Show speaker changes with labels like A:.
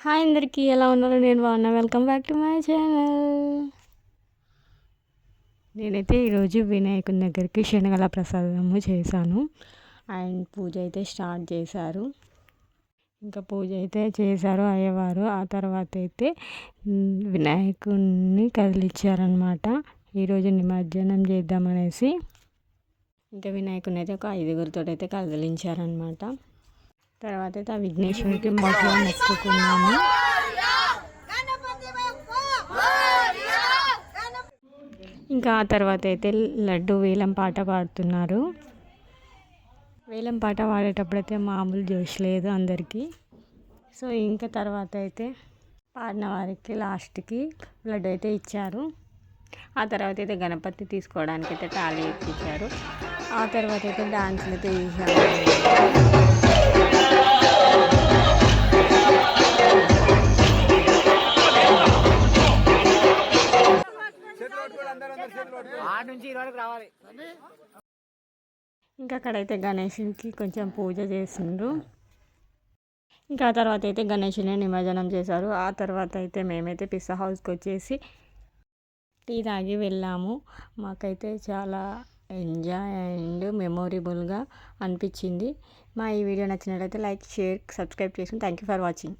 A: Hi అందరికీ ఎలా ఉన్నారు? నేను బాగున్నా. Welcome back to my channel. నేనైతే ఈరోజు వినాయకుని దగ్గరికి శనగల ప్రసాదము చేశాను అండ్ పూజ అయితే స్టార్ట్ చేశారు. ఇంకా పూజ అయితే చేశారు అయ్యవారు. ఆ తర్వాత అయితే వినాయకుడిని కదిలిచ్చారనమాట. ఈరోజు నిమజ్జనం చేద్దామనేసి ఇంకా వినాయకుడిని అయితే ఒక 5గురితో అయితే కదిలించారనమాట. తర్వాత అయితే ఆ విఘ్నేశ్వరికి మంచిగా మొక్కుకున్నాము. ఇంకా ఆ తర్వాత అయితే లడ్డు వేలం పాట పాడుతున్నారు. వేలం పాట పాడేటప్పుడైతే మామూలు జోష్ లేదు అందరికీ. సో ఇంకా తర్వాత అయితే పాడిన వారికి లాస్ట్కి లడ్డు అయితే ఇచ్చారు. ఆ తర్వాత అయితే గణపతి తీసుకోవడానికి అయితే టాలీ ఎక్కించారు. ఆ తర్వాత అయితే డాన్సులు అయితే చేశారు. ఇంకా అక్కడైతే గణేషునికి కొంచెం పూజ చేసిండ్రు. ఇంకా ఆ తర్వాత అయితే గణేషుని నిమజ్జనం చేశారు. ఆ తర్వాత అయితే మేమైతే పిస్సా హౌస్కి వచ్చేసి టీ తాగి వెళ్ళాము. మాకైతే చాలా ఎంజాయ్ అండ్ మెమొరబుల్గా అనిపించింది. మా ఈ వీడియో నచ్చినట్లయితే లైక్, షేర్, సబ్స్క్రైబ్ చేసుకుని థ్యాంక్ యూ ఫర్ వాచింగ్.